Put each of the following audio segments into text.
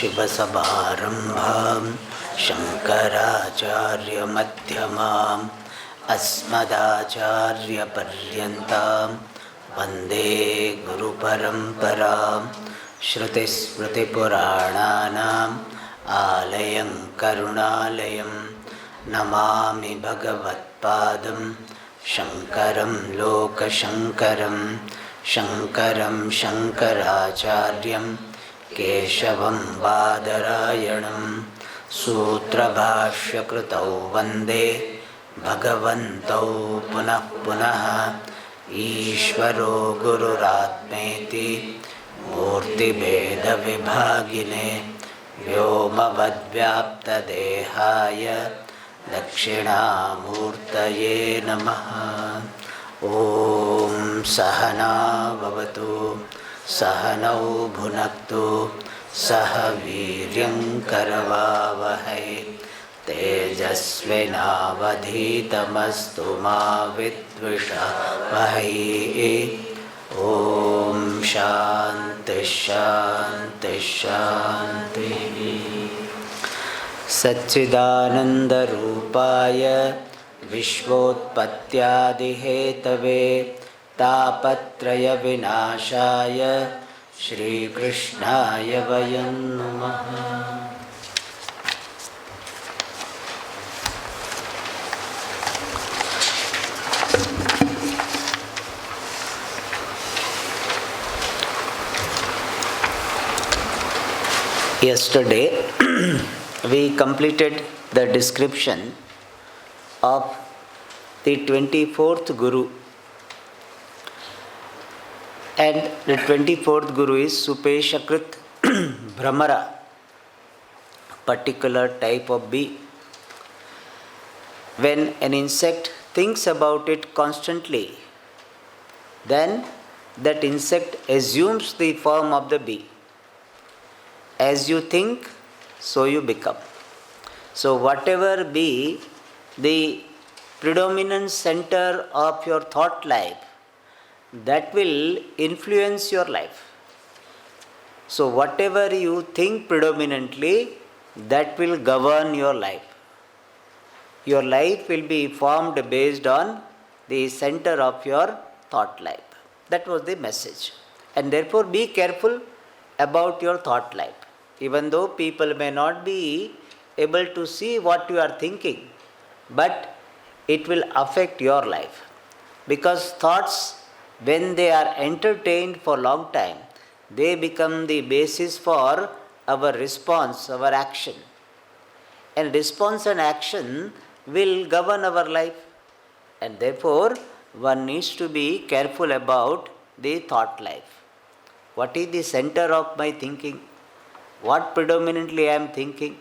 सदाशिवसमारम्भां शङ्कराचार्यमध्यमाम् अस्मदाचार्यपर्यन्तां वन्दे गुरुपरम्परां श्रुतिस्मृतिपुराणानाम् आलयं करुणालयं नमामि भगवत्पादं शङ्करं लोकशङ्करं शङ्करं शङ्कराचार्यं केशवं बादरायणं सूत्रभाष्यकृतौ वन्दे भगवन्तौ पुनः पुनः ईश्वरो गुरुरात्मेति मूर्तिभेदविभागिने व्योमवद्व्याप्तदेहाय दक्षिणामूर्तये नमः। ॐ सहना भवतु सहनौ भुनक्तु सह वीर्यं करवावहै तेजस्विनावधीतमस्तु मा विद्विषावहै। ॐ शान्ति शान्ति शान्तिः। सच्चिदानन्दरूपाय विश्वोत्पत्त्यादिहेतवे तापत्रयविनाशाय श्रीकृष्णाय वयं नमः। Yesterday we completed the description of the 24th Guru, and the 24th Guru is Supeshakrit Brahmara, particular type of bee. When an insect thinks about it constantly, then that insect assumes the form of the bee. As you think, so you become. So whatever be the predominant center of your thought life, that will influence your life. So whatever you think predominantly, that will govern your life. Your life will be formed based on the center of your thought life. That was the message. And therefore be careful about your thought life. Even though people may not be able to see what you are thinking, but it will affect your life. Because thoughts, when they are entertained for a long time, they become the basis for our response, our action. And response and action will govern our life. And therefore, one needs to be careful about the thought life. What is the center of my thinking? What predominantly I am thinking?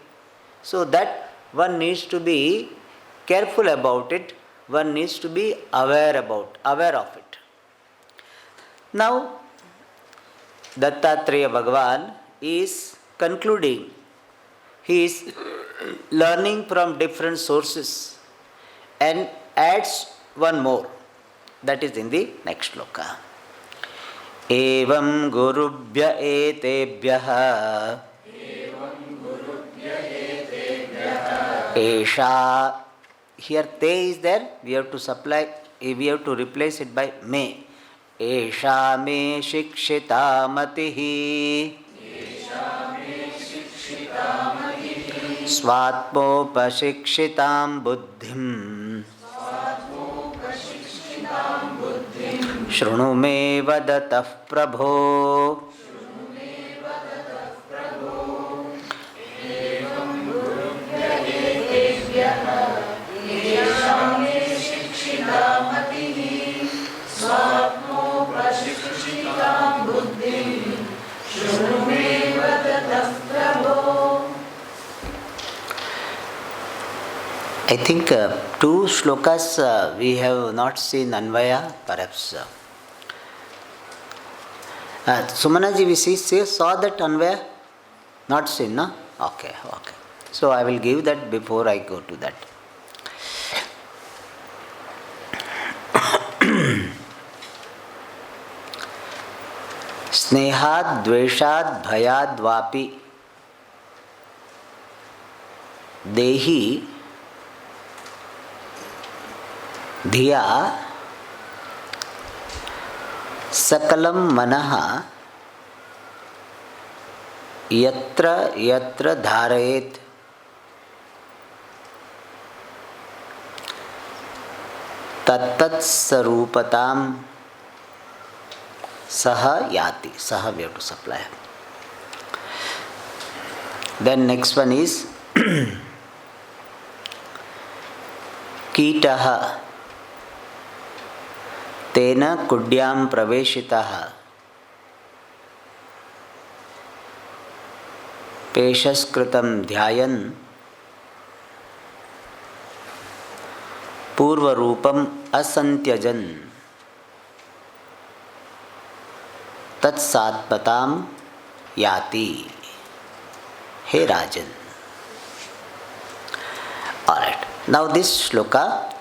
So that one needs to be careful about it. One needs to be aware of it. Now, Dattatreya Bhagavan is concluding. He is learning from different sources and adds one more. That is in the next shloka. Evam gurubhya etebhyah Esha. Here te is there. We have to replace it by me. Esha me shikshita matihi Svatmopashikshitam buddhim Shrunu me vadatah prabho. I think two shlokas we have not seen Anvaya, perhaps. Sumanaji, we saw that Anvaya? Not seen, no? Okay. So I will give that before I go to that. स्नेहाद द्वेषाद भयाद वापि Dehi Dhiya Sakalam Manaha Yatra Yatra Dharayet Tattat Sarupatam Saha Yati. Saha we have to supply. Then next one is Kitaha Tena Kudyam Praveshitaha Peshaskritam Dhyayan Purva Rupam Asantyajan Tat Satpatam Yati. Hey Rajan. Alright. Now this shloka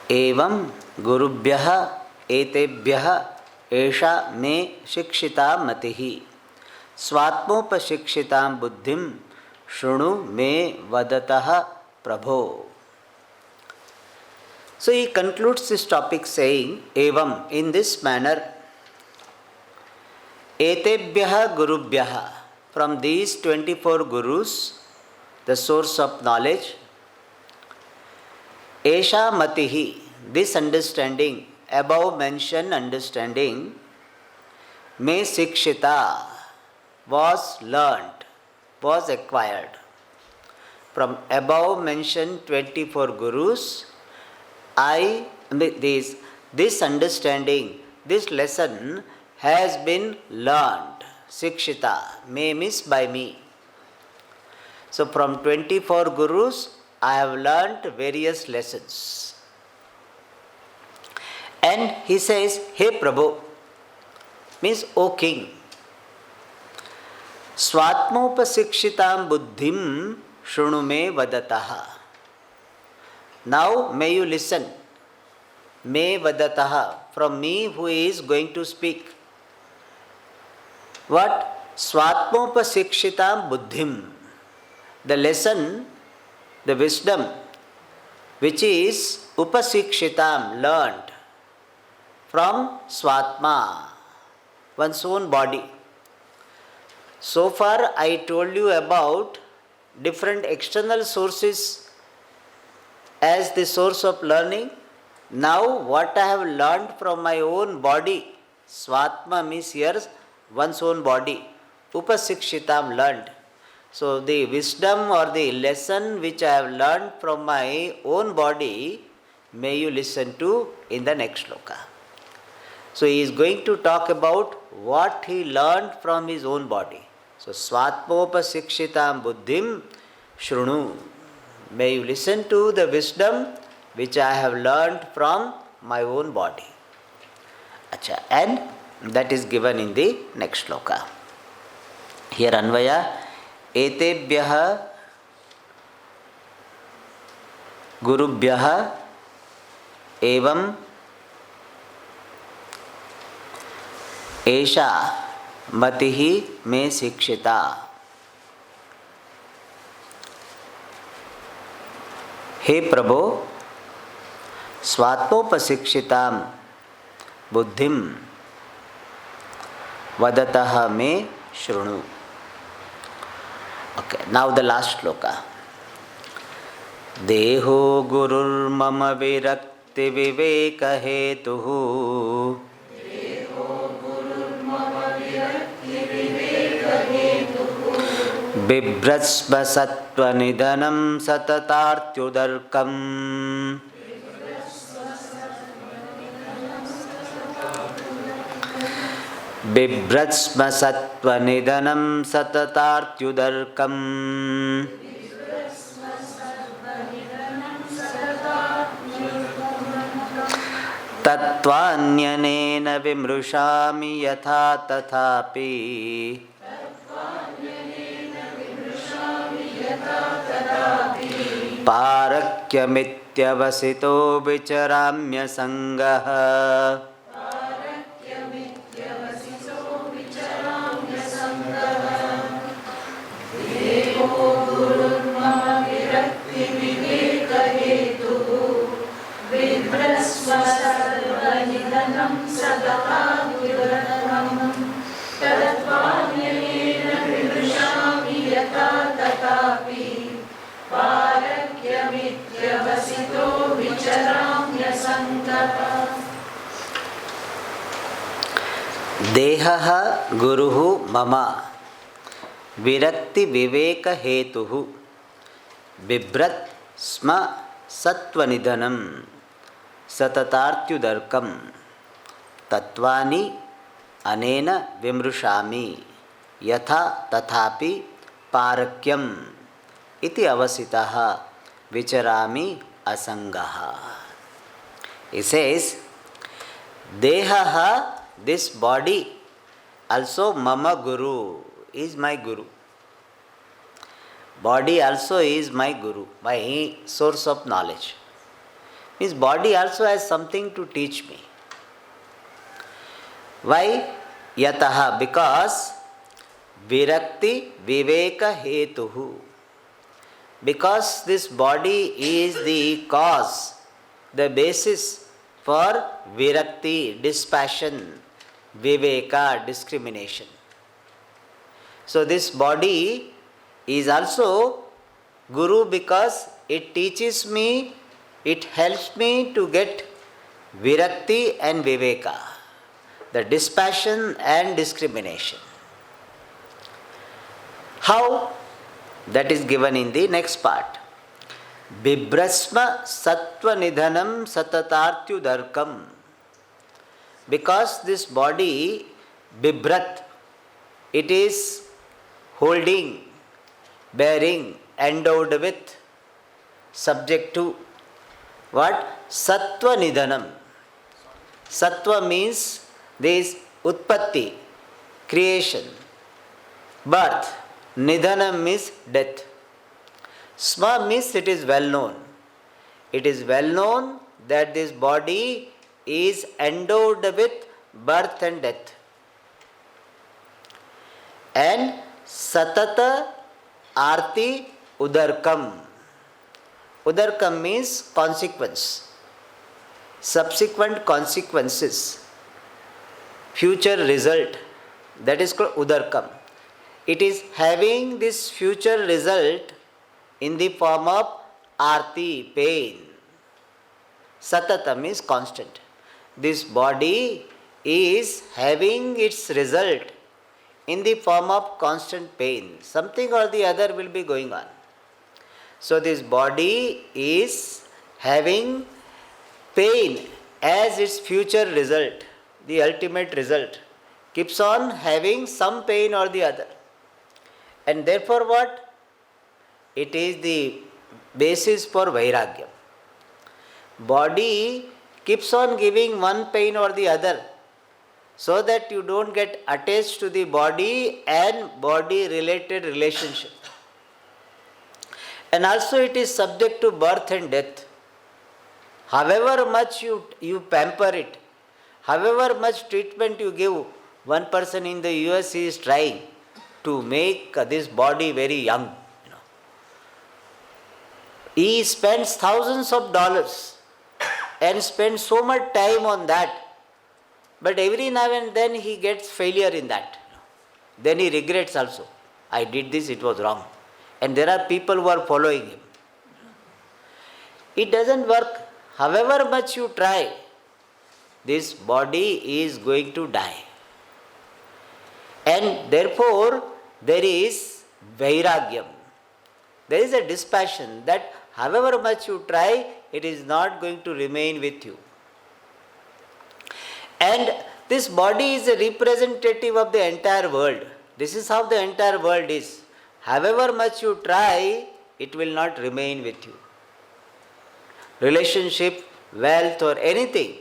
Evam Gurubhyaha Etebhyaha Esha Me Shikshita Matihi Swatmopashikshitam Buddhim Shrunu Me Vadataha Prabho. So he concludes this topic saying, Evam, in this manner, Etebhyaha Gurubhyaha, from these 24 gurus, the source of knowledge, Esha Matihi, this understanding, above mentioned understanding, Me Sikshita, was learnt, was acquired. From above mentioned 24 gurus, this understanding, this lesson has been learned. Sikshita, me means by me. So from 24 gurus, I have learnt various lessons. And he says, Hey Prabhu, means O King, Swatmopasikshitam buddhim shrunu me vadataha. Now may you listen. Me vadataha, from me who is going to speak. What? Swatmopasikshitam buddhim. The lesson, the wisdom, which is upasikshitam, learned from swatma, one's own body. So far I told you about different external sources as the source of learning. Now what I have learned from my own body, swatma means here one's own body, upasikshitam, learned. So the wisdom or the lesson which I have learned from my own body, may you listen to in the next shloka. So he is going to talk about what he learned from his own body. So swatmopasikshitam buddhim shrunu. May you listen to the wisdom which I have learned from my own body. Acha, and that is given in the next shloka. Here Anvaya, Etebhyaha Gurubhyaha Evam Esha Matihi Me Sikshita. Hey Prabhu, Swatmopasikshitam Buddhim Vadataha Me Shrunu. Okay, now the last shloka. Deho Gurur Mama Virakti Viveka Hetuhu Bibhrasma Sattva Nidanam Satatartyudarkam Bibhrasma Sattva Nidanam Satatartyudarkam Tattvanyanena Vimrushami Yatha Tathapi Parakyamityavasito Vicharamya Sangaha. देहः गुरुः मम विरक्ति विवेक हेतुः बिभ्रत् स्म सत्वनिधनं सततार्त्युदर्कं तत्त्वानि अनेन विमृशामि यथा तथापि पारक्यम् इति अवसितः विचरामि असंगः. He says, Dehaha, this body, also mama guru, is my guru. Body also is my guru, my source of knowledge. His body also has something to teach me. Why? Yataha, because virakti viveka hetuhu. Because this body is the cause, the basis for virakti, dispassion, viveka, discrimination. So this body is also guru because it teaches me, it helps me to get virakti and viveka, the dispassion and discrimination. How? That is given in the next part. Bibrasma sattva nidhanam satatartyudarkam. Because this body, bibrat, it is holding, bearing, endowed with, subject to what? Sattva nidhanam. Sattva means this utpatti, creation, birth. Nidhanam means death. Sma means it is well known. It is well known that this body is endowed with birth and death. And satata arti udarkam. Udarkam means consequence, subsequent consequences, future result. That is called udarkam. It is having this future result in the form of arti, pain. Satata means constant. This body is having its result in the form of constant pain. Something or the other will be going on. So this body is having pain as its future result, the ultimate result. Keeps on having some pain or the other. And therefore what? It is the basis for vairagyam. Body keeps on giving one pain or the other so that you don't get attached to the body and body related relationship. And also it is subject to birth and death. However much you pamper it, however much treatment you give, one person in the US is trying to make this body very young. He spends thousands of dollars and spends so much time on that. But every now and then he gets failure in that. Then he regrets also. I did this, it was wrong. And there are people who are following him. It doesn't work. However much you try, this body is going to die. And therefore, there is vairagyam. There is a dispassion that however much you try, it is not going to remain with you. And this body is a representative of the entire world. This is how the entire world is. However much you try, it will not remain with you. Relationship, wealth or anything,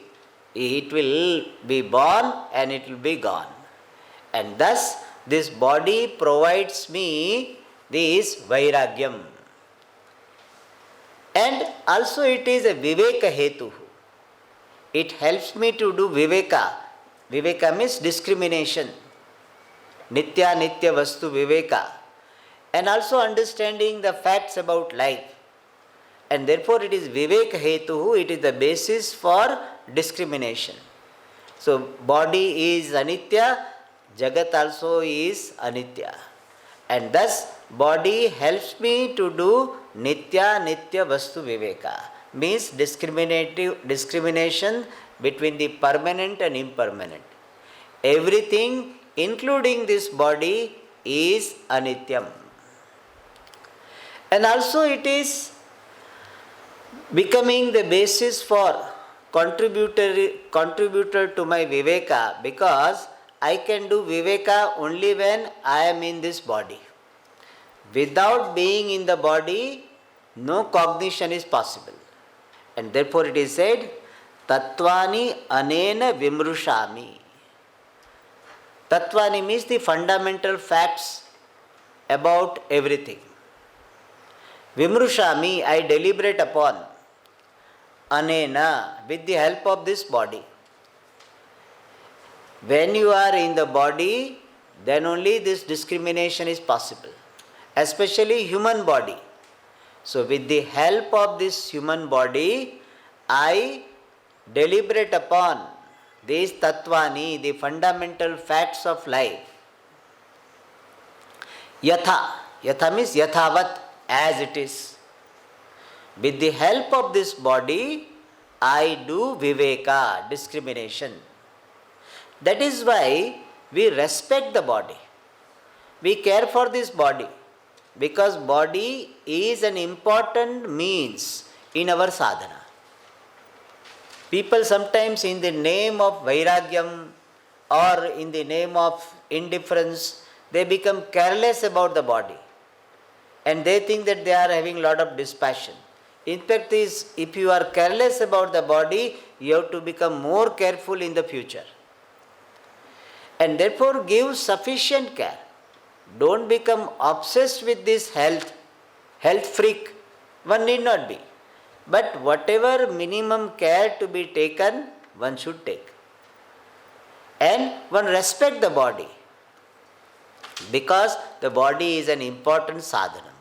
it will be born and it will be gone. And thus, this body provides me this vairagyam. And also it is a viveka hetu. It helps me to do viveka. Viveka means discrimination. Nitya nitya vastu viveka. And also understanding the facts about life. And therefore it is viveka hetuhu, it is the basis for discrimination. So body is anitya, jagat also is anitya. And thus body helps me to do nitya vastu viveka. Means discrimination between the permanent and impermanent. Everything including this body is anityam. And also it is becoming the basis for contributor to my viveka, because I can do viveka only when I am in this body. Without being in the body, no cognition is possible. And therefore it is said, Tattvani anena vimrushami. Tattvani means the fundamental facts about everything. Vimrushami, I deliberate upon. Anena, with the help of this body. When you are in the body, then only this discrimination is possible. Especially human body. So with the help of this human body, I deliberate upon these tattvani, the fundamental facts of life. Yatha. Yatha means yathavat, as it is. With the help of this body, I do viveka, discrimination. That is why we respect the body. We care for this body, because body is an important means in our sadhana. People sometimes in the name of vairagyam or in the name of indifference, they become careless about the body. And they think that they are having a lot of dispassion. In fact, if you are careless about the body, you have to become more careful in the future. And therefore give sufficient care. Don't become obsessed with this health freak. One need not be. But whatever minimum care to be taken, one should take. And one respect the body, because the body is an important sadhana.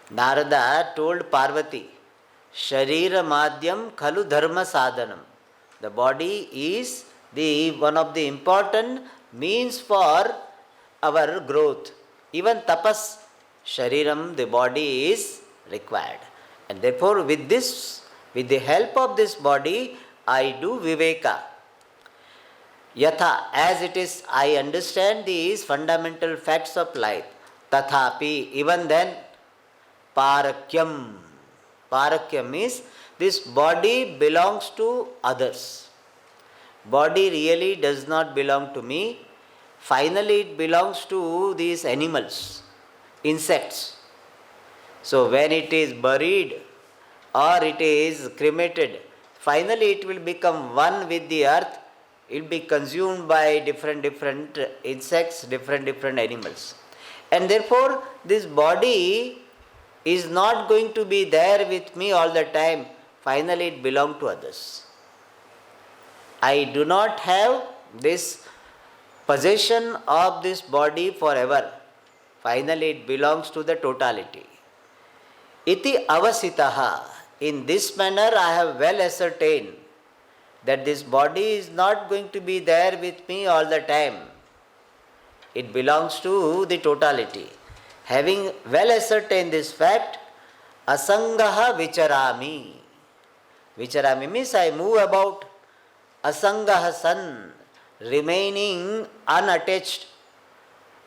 Narada told Parvati, Sharira madhyam khalu dharma sadhanam. The body is one of the important means for our growth. Even tapas, shariram, the body is required. And therefore with the help of this body, I do viveka. Yatha, as it is, I understand these fundamental facts of life. Tathapi, even then, parakyam. Parakyam means this body belongs to others. Body really does not belong to me. Finally, it belongs to these animals, insects. So when it is buried or it is cremated, finally it will become one with the earth. It will be consumed by different insects, different animals. And therefore, this body is not going to be there with me all the time. Finally, it belongs to others. I do not have this possession of this body forever. Finally, it belongs to the totality. Iti avasitaha. In this manner, I have well ascertained that this body is not going to be there with me all the time. It belongs to the totality. Having well ascertained this fact, asangaha vicharami. Vicharami means I move about. Asangaha san, remaining unattached,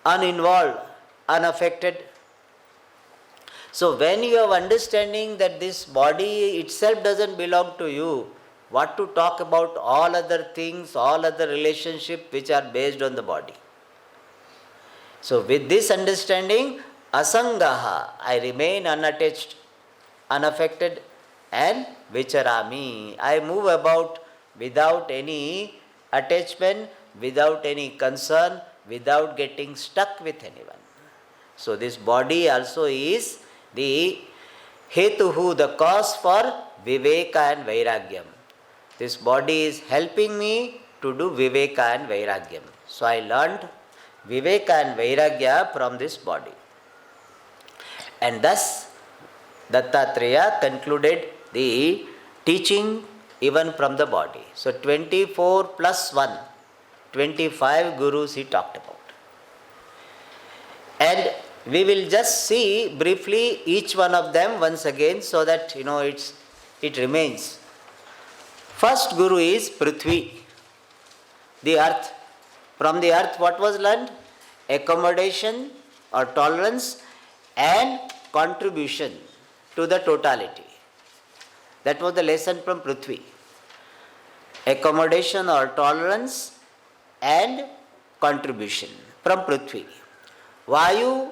uninvolved, unaffected. So when you have understanding that this body itself doesn't belong to you, what to talk about all other things, all other relationships which are based on the body. So with this understanding, asangaha, I remain unattached, unaffected, and vicharami, I move about without any attachment, without any concern, without getting stuck with anyone. So this body also is the hetuhu, the cause for viveka and vairagyam. This body is helping me to do viveka and vairagyam. So I learned viveka and vairagya from this body. And thus, Dattatreya concluded the teaching even from the body. So 24 plus 1, 25 gurus he talked about. And we will just see briefly each one of them once again so that it remains. First guru is Prithvi, the earth. From the earth what was learned? Accommodation or tolerance and contribution to the totality. That was the lesson from Prithvi. Accommodation or tolerance and contribution from Prithvi. Vayu,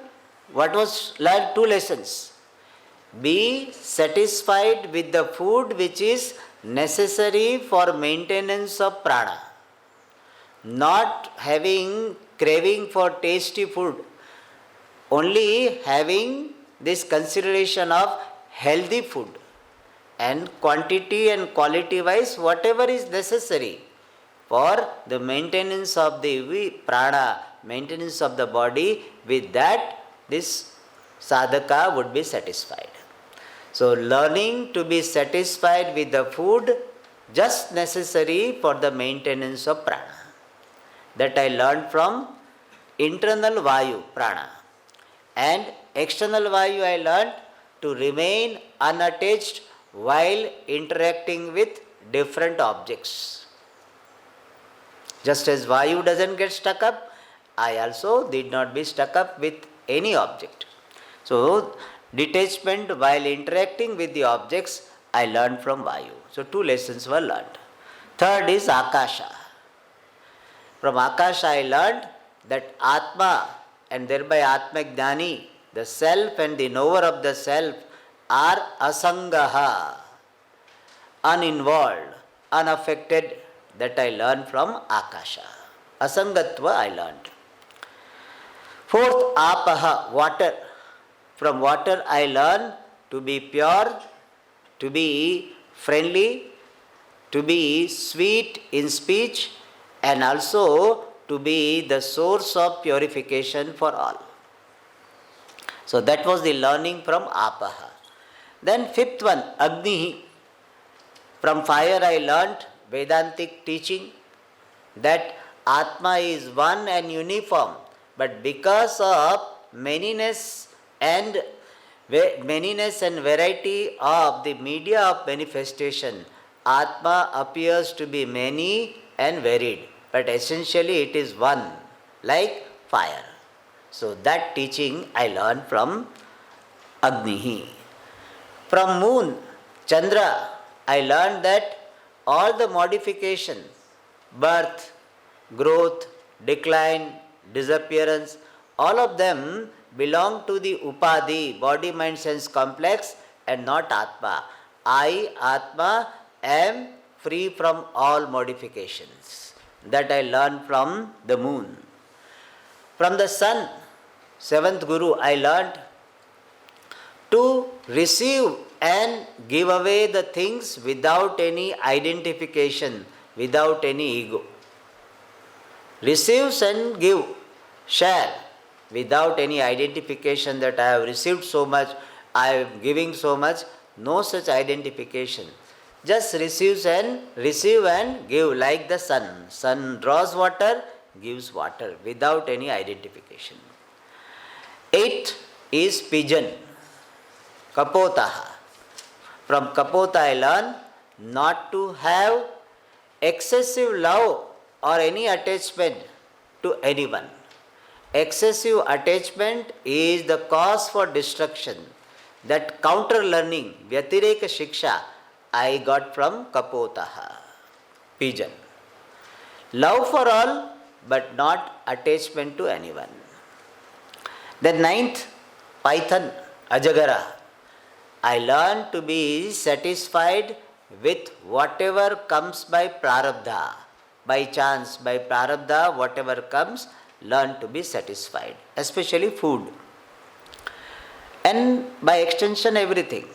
what was learned? Two lessons. Be satisfied with the food which is necessary for maintenance of prana. Not having craving for tasty food, only having this consideration of healthy food, and quantity and quality wise whatever is necessary for the maintenance of the prana, maintenance of the body, with that this sadhaka would be satisfied. So learning to be satisfied with the food just necessary for the maintenance of prana. That I learned from internal vayu, prana. And external vayu I learned to remain unattached while interacting with different objects. Just as vayu doesn't get stuck up, I also did not be stuck up with any object. So detachment while interacting with the objects I learned from vayu. So two lessons were learned. Third is akasha. From akasha I learned that atma and thereby atma jnani, the self and the knower of the self, are asangaha, uninvolved, unaffected. That I learned from akasha. Asangatva I learned. Fourth, apaha, water. From water I learned to be pure, to be friendly, to be sweet in speech, and also to be the source of purification for all. So that was the learning from apaha. Then fifth one, agnihi. From fire I learnt Vedantic teaching that Atma is one and uniform, but because of manyness and variety of the media of manifestation, Atma appears to be many and varied, but essentially it is one, like fire. So that teaching I learned from Agnihi. From moon, Chandra, I learned that all the modification, birth, growth, decline, disappearance, all of them belong to the upadhi, body, mind, sense complex, and not Atma. I, Atma, am free from all modifications. That I learned from the moon. From the sun, seventh guru, I learned to receive and give away the things without any identification, without any ego. Receives and give, share, without any identification that I have received so much, I am giving so much, no such identification. Just receive and give like the sun. Sun draws water, gives water without any identification. Eighth is pigeon, kapotaha. From kapota I learn not to have excessive love or any attachment to anyone. Excessive attachment is the cause for destruction. That counter learning, Vyatireka Shiksha, I got from Kapotaha, pigeon. Love for all, but not attachment to anyone. The ninth, python, Ajagara. I learned to be satisfied with whatever comes by prarabdha. By chance, by prarabdha, whatever comes, learn to be satisfied, especially food. And by extension, everything.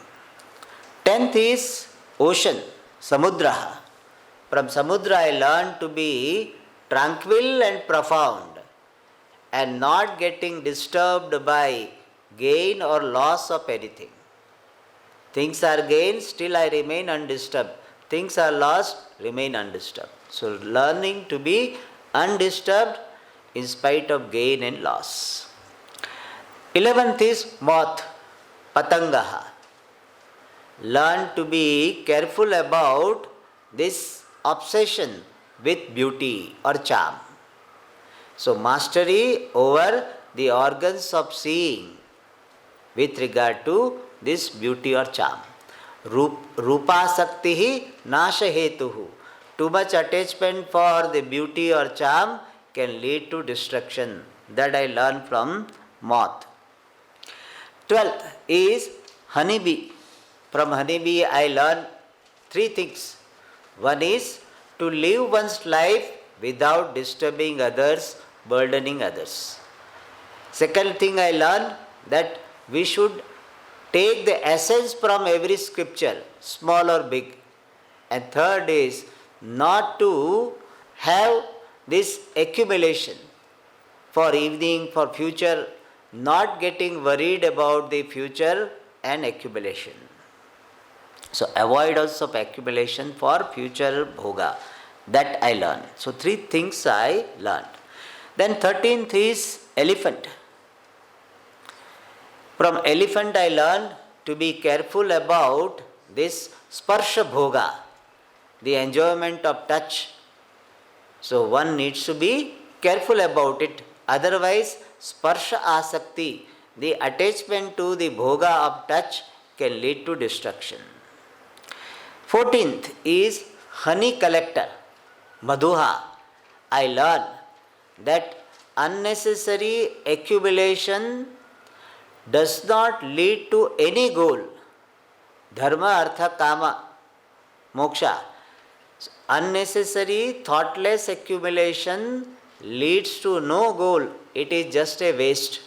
10th is ocean, Samudraha. From Samudra I learned to be tranquil and profound and not getting disturbed by gain or loss of anything. Things are gained, still I remain undisturbed. Things are lost, remain undisturbed. So learning to be undisturbed in spite of gain and loss. 11th is moth, patangaha. Learn to be careful about this obsession with beauty or charm. So mastery over the organs of seeing with regard to this beauty or charm. Rupa saktihi nasha hetuhu. Too much attachment for the beauty or charm can lead to destruction. That I learned from moth. 12th is honeybee. From honeybee I learned 3 things. One is to live one's life without disturbing others, burdening others. Second thing I learned, that we should take the essence from every scripture, small or big. And third is not to have this accumulation for evening, for future, not getting worried about the future and accumulation. So avoidance of accumulation for future bhoga. That I learned. So 3 things I learned. Then 13th is elephant. From elephant I learned to be careful about this sparsha bhoga, the enjoyment of touch. So one needs to be careful about it. Otherwise, sparsha asakti, the attachment to the bhoga of touch, can lead to destruction. 14th is honey collector, madhuha. I learned that unnecessary accumulation does not lead to any goal. Dharma, artha, kama, moksha. Unnecessary, thoughtless accumulation leads to no goal. It is just a waste.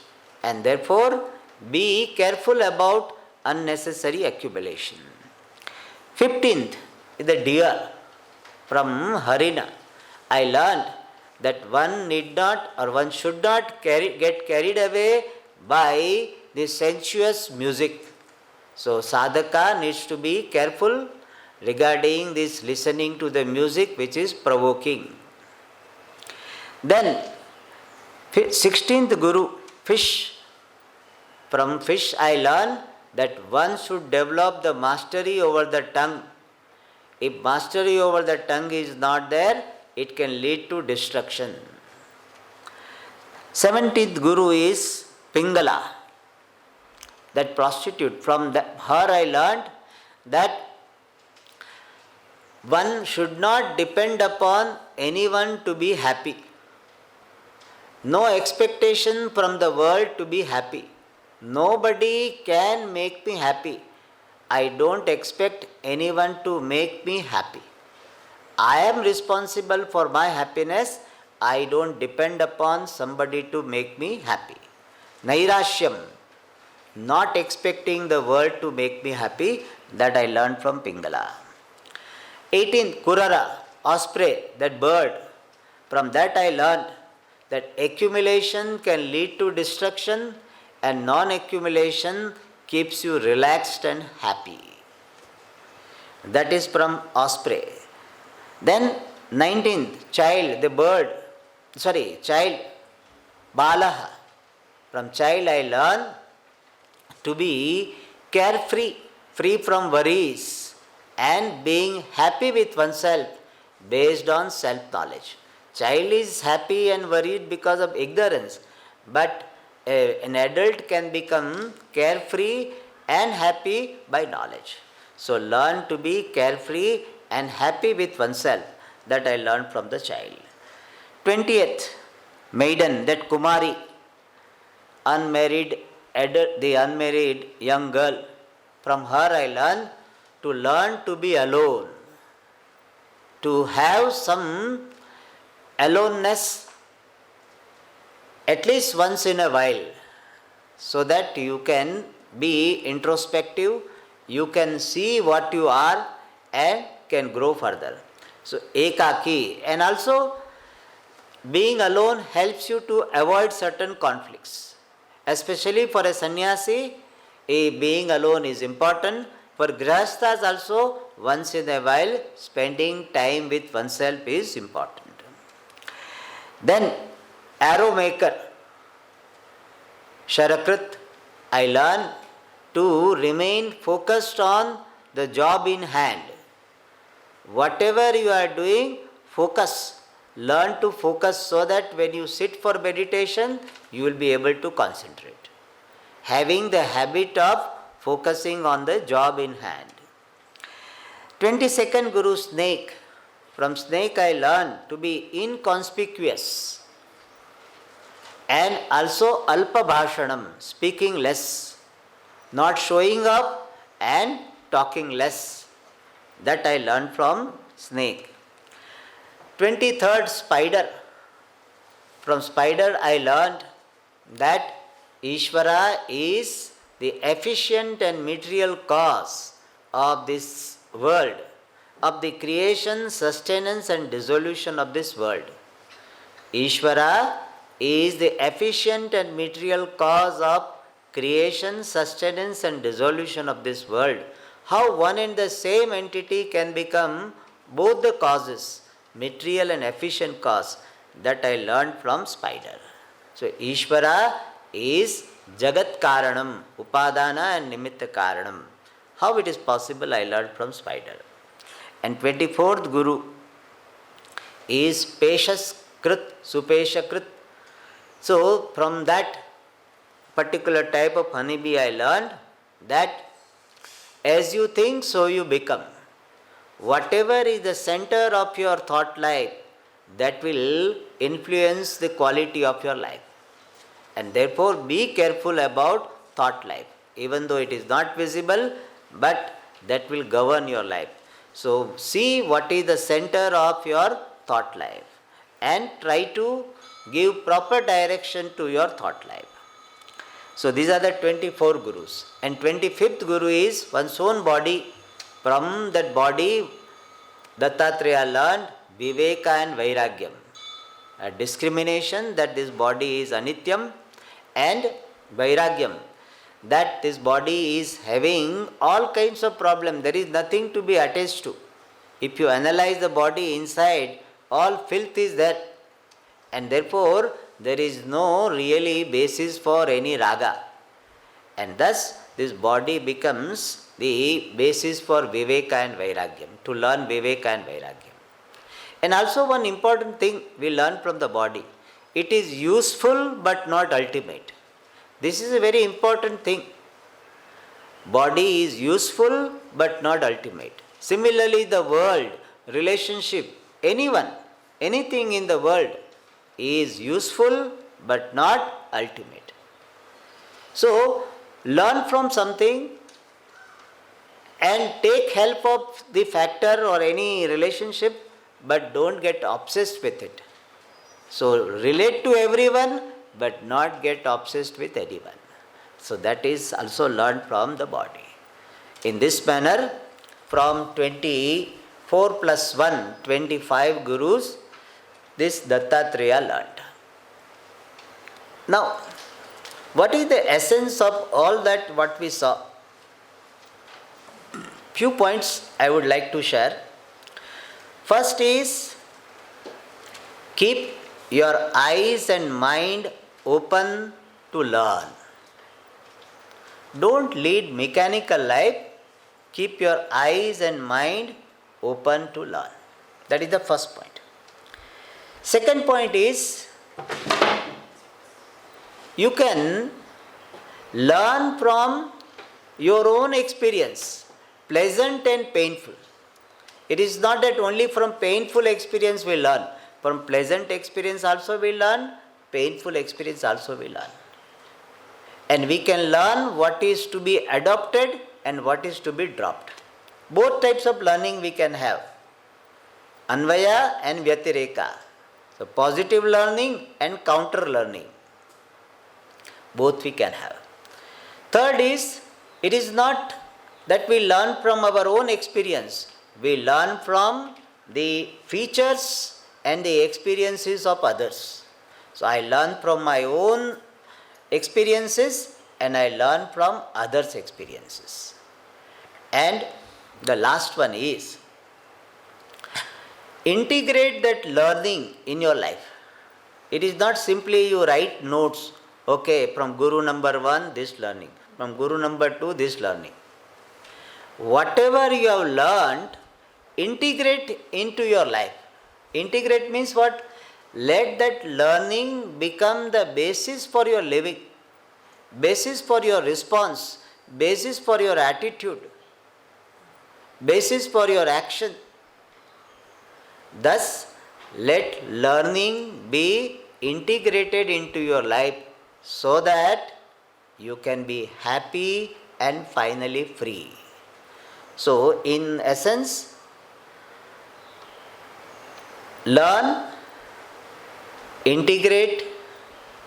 And therefore, be careful about unnecessary accumulation. 15th is the deer. From Harina, I learned that one need not or one should not get carried away by the sensuous music. So sadhaka needs to be careful regarding this listening to the music which is provoking. Then 16th Guru, fish. From fish I learn that one should develop the mastery over the tongue. If mastery over the tongue is not there, it can lead to destruction. 17th Guru is Pingala, that prostitute. From her I learned that one should not depend upon anyone to be happy. No expectation from the world to be happy. Nobody can make me happy. I don't expect anyone to make me happy. I am responsible for my happiness. I don't depend upon somebody to make me happy. Nairashyam, not expecting the world to make me happy, that I learned from Pingala. 18th, Kurara, osprey, that bird. From that I learned that accumulation can lead to destruction and non-accumulation keeps you relaxed and happy. That is from osprey. Then 19th, child, the bird, child, balaha. From child I learn to be carefree, free from worries and being happy with oneself based on self-knowledge. Child is happy and worried because of ignorance, but an adult can become carefree and happy by knowledge. So learn to be carefree and happy with oneself. That I learned from the child. 20th, maiden, that Kumari, unmarried adult, the unmarried young girl. From her I learn to be alone, to have some aloneness at least once in a while, so that you can be introspective, you can see what you are and can grow further. So ekaki, and also being alone helps you to avoid certain conflicts. Especially for a sannyasi, being alone is important For grihasthas also, once in a while, spending time with oneself is important. Then, arrow maker, Sharakrit, I learn to remain focused on the job in hand. Whatever you are doing, focus. Learn to focus so that when you sit for meditation, you will be able to concentrate. Having the habit of focusing on the job in hand. 22nd Guru, snake. From snake I learn to be inconspicuous. And also alpa bhashanam, speaking less. Not showing up and talking less. That I learned from snake. 23rd, spider. From spider I learned that Ishvara is the efficient and material cause of this world, of the creation, sustenance and dissolution of this world. Ishvara is the efficient and material cause of creation, sustenance and dissolution of this world. How one and the same entity can become both the causes, material and efficient cause, that I learned from spider. So Ishvara is Jagat Karanam, Upadana and Nimitta Karanam. How it is possible, I learned from spider. And 24th Guru is Peshas Krit, Supesha Krit. So from that particular type of honeybee I learned that as you think, so you become. Whatever is the center of your thought life, that will influence the quality of your life. And therefore, be careful about thought life. Even though it is not visible, but that will govern your life. So, see what is the center of your thought life and try to give proper direction to your thought life. So, these are the 24 Gurus. And 25th Guru is one's own body. From that body, Dattatreya learned Viveka and Vairagyam. A discrimination that this body is anityam, and Vairagyam, that this body is having all kinds of problems. There is nothing to be attached to. If you analyze the body inside, all filth is there. And therefore, there is no really basis for any raga. And thus, this body becomes the basis for Viveka and Vairagyam, to learn Viveka and Vairagyam. And also one important thing we learn from the body, it is useful but not ultimate. This is a very important thing. Body is useful but not ultimate. Similarly, the world, relationship, anyone, anything in the world is useful but not ultimate. So, learn from something and take help of the factor or any relationship, but don't get obsessed with it. So, relate to everyone but not get obsessed with anyone. So, that is also learned from the body. In this manner, from 24 plus 1, 25 Gurus, this Dattatreya learned. Now, what is the essence of all that what we saw? Few points I would like to share. First is, keep your eyes and mind open to learn. Don't lead mechanical life. Keep your eyes and mind open to learn. That is the first point. Second point is, you can learn from your own experience, pleasant and painful. It is not that only from painful experience we learn. From pleasant experience also we learn, painful experience also we learn. And we can learn what is to be adopted and what is to be dropped. Both types of learning we can have. Anvaya and Vyatireka. So positive learning and counter learning. Both we can have. Third is, it is not that we learn from our own experience. We learn from the features and the experiences of others. So I learn from my own experiences and I learn from others' experiences. And the last one is integrate that learning in your life. It is not simply you write notes, okay, from Guru number 1, this learning, from Guru number 2, this learning. Whatever you have learned, integrate into your life. Integrate means what? Let that learning become the basis for your living, basis for your response, basis for your attitude, basis for your action. Thus, let learning be integrated into your life so that you can be happy and finally free. So, in essence, learn, integrate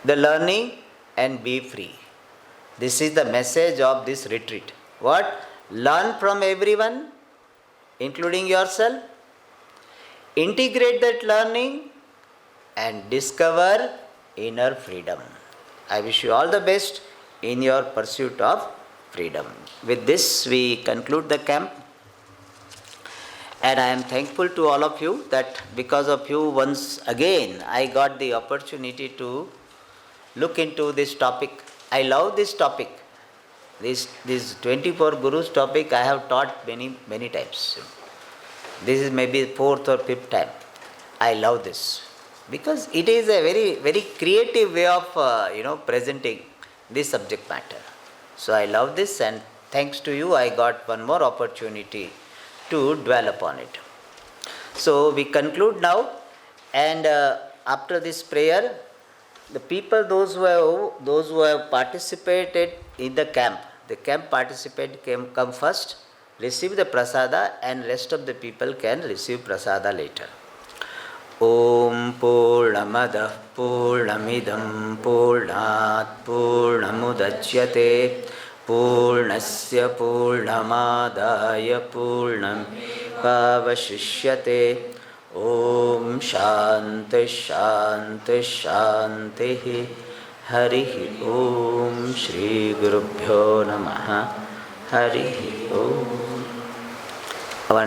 the learning and be free. This is the message of this retreat. What? Learn from everyone, including yourself, integrate that learning and discover inner freedom. I wish you all the best in your pursuit of freedom. With this, we conclude the camp. And I am thankful to all of you that because of you, once again, I got the opportunity to look into this topic. I love this topic. This 24 Gurus topic I have taught many times. This is maybe 4th or 5th time. I love this because it is a very creative way of presenting this subject matter. So I love this, and thanks to you I got one more opportunity to dwell upon it. So we conclude now, and after this prayer, the people, those who have participated in the camp participant come first, receive the prasada, and rest of the people can receive prasada later. Om Purnamadah Purnamidam Purnat Purnamudachyate Purnasya Purnamadaya Purnam Pavashishyate. Om Shanti Shanti Shanti. Harihi Om. Shri Gurubhyo Namaha. Harihi Om. Our